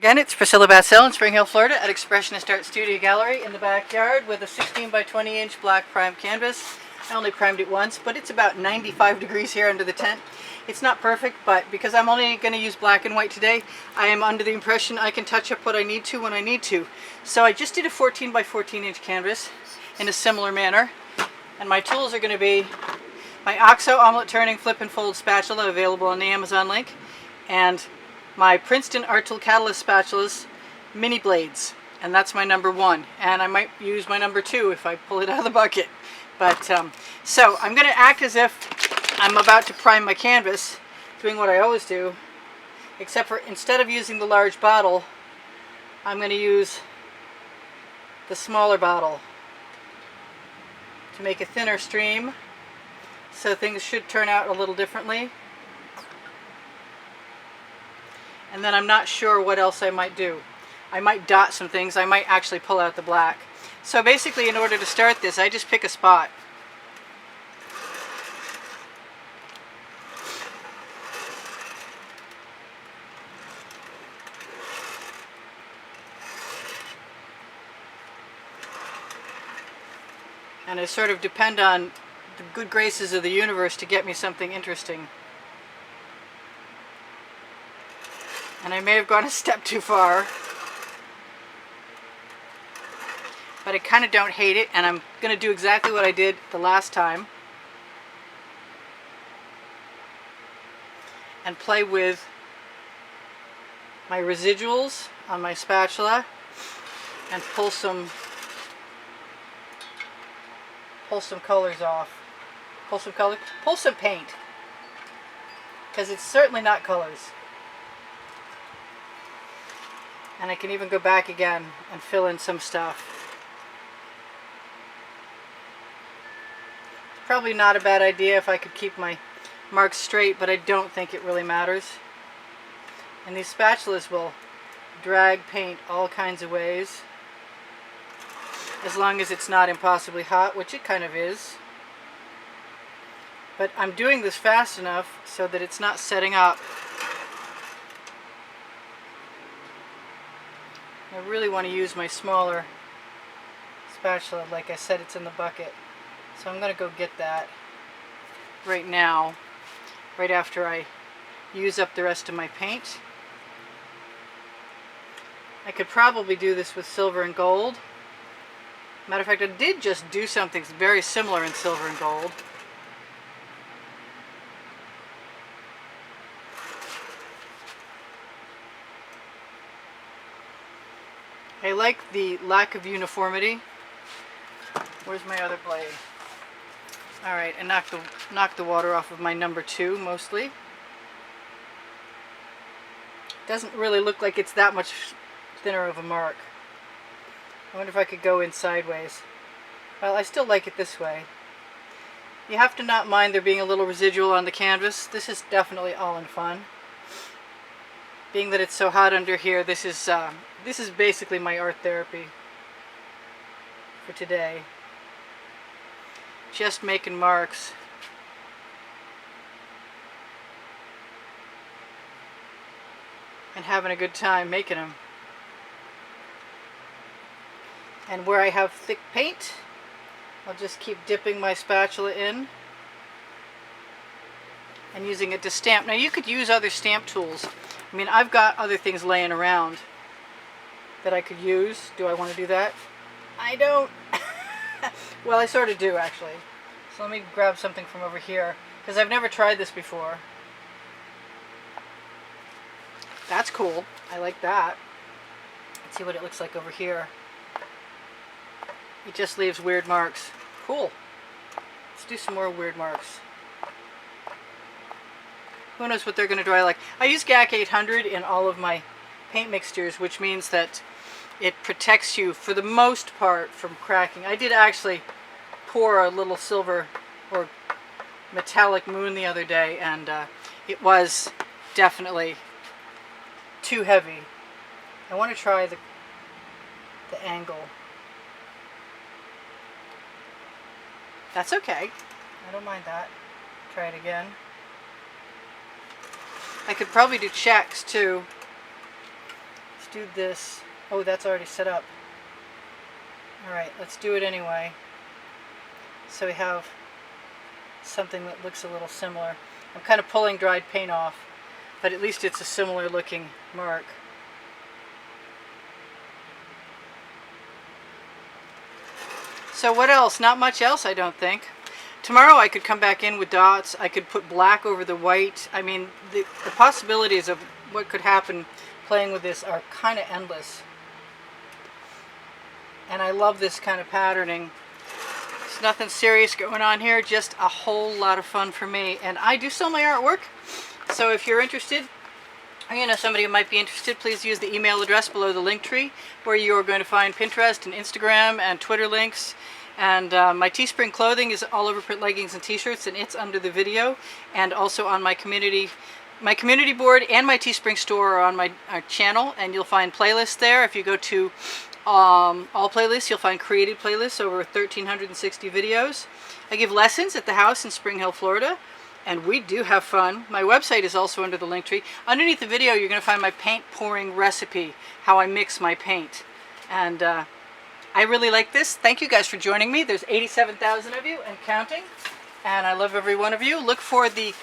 Again, it's Priscilla Batzell in Spring Hill, Florida at Expressionist Art Studio Gallery in the backyard with a 16 by 20 inch black primed canvas. I only primed it once, but it's about 95 degrees here under the tent. It's not perfect, but because I'm only going to use black and white today, I am under the impression I can touch up what I need to when I need to. So I just did a 14 by 14 inch canvas in a similar manner. And my tools are going to be my OXO omelet turning flip and fold spatula, available on the Amazon link, and my Princeton Art Tool Catalyst spatulas, mini blades, and that's my number one. And I might use my number two if I pull it out of the bucket. But so I'm going to act as if I'm about to prime my canvas, doing what I always do, except for instead of using the large bottle, I'm going to use the smaller bottle to make a thinner stream. So things should turn out a little differently. And then I'm not sure what else I might do. I might dot some things. I might actually pull out the black. So basically, in order to start this, I just pick a spot. And I sort of depend on the good graces of the universe to get me something interesting. And I may have gone a step too far, but I kind of don't hate it, and I'm going to do exactly what I did the last time and play with my residuals on my spatula and pull some colors off. Pull some paint, because it's certainly not colors. And I can even go back again and fill in some stuff. It's probably not a bad idea if I could keep my marks straight, but I don't think it really matters. And these spatulas will drag paint all kinds of ways, as long as it's not impossibly hot, which it kind of is. But I'm doing this fast enough so that it's not setting up. I really want to use my smaller spatula. Like I said, it's in the bucket. So I'm going to go get that right now, right after I use up the rest of my paint. I could probably do this with silver and gold. Matter of fact, I did just do something very similar in silver and gold. I like the lack of uniformity. Where's my other blade? Alright, I knocked the water off of my number two, mostly. Doesn't really look like it's that much thinner of a mark. I wonder if I could go in sideways. Well, I still like it this way. You have to not mind there being a little residual on the canvas. This is definitely all in fun. Being that it's so hot under here, this is basically my art therapy for today. Just making marks. And having a good time making them. And where I have thick paint, I'll just keep dipping my spatula in and using it to stamp. Now you could use other stamp tools. I mean, I've got other things laying around that I could use. Do I want to do that? I don't. Well, I sort of do, actually. So let me grab something from over here, because I've never tried this before. That's cool. I like that. Let's see what it looks like over here. It just leaves weird marks. Cool. Let's do some more weird marks. Who knows what they're going to dry like. I use GAC 800 in all of my paint mixtures, which means that it protects you for the most part from cracking. I did actually pour a little silver or metallic moon the other day, and it was definitely too heavy. I want to try the angle. That's okay. I don't mind that. Try it again. I could probably do checks too. do this. Oh, that's already set up. Alright, let's do it anyway. So we have something that looks a little similar. I'm kind of pulling dried paint off, but at least it's a similar looking mark. So what else? Not much else, I don't think. Tomorrow I could come back in with dots. I could put black over the white. I mean, the possibilities of what could happen playing with this are kind of endless. And I love this kind of patterning. There's nothing serious going on here, just a whole lot of fun for me. And I do sell my artwork, so if you're interested, or you know somebody who might be interested, please use the email address below the link tree, where you're going to find Pinterest and Instagram and Twitter links. And my Teespring clothing is all over print leggings and t-shirts, and it's under the video, and also on my community board, and my Teespring store are on my channel, and you'll find playlists there. If you go to all playlists, you'll find created playlists, over 1,360 videos. I give lessons at the house in Spring Hill, Florida, and we do have fun. My website is also under the link tree. Underneath the video, you're going to find my paint pouring recipe, how I mix my paint. And I really like this. Thank you guys for joining me. There's 87,000 of you and counting, and I love every one of you. Look for the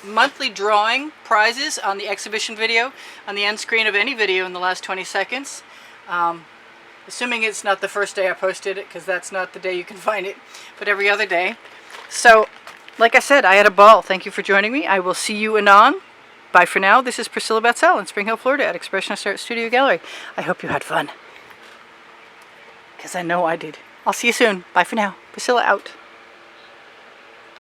monthly drawing prizes on the exhibition video on the end screen of any video in the last 20 seconds. Assuming it's not the first day I posted it, because that's not the day you can find it, but every other day. So, like I said, I had a ball. Thank you for joining me. I will see you anon. Bye for now. This is Priscilla Batzell in Spring Hill, Florida at Expressionist Art Studio Gallery. I hope you had fun, because I know I did. I'll see you soon. Bye for now. Priscilla out.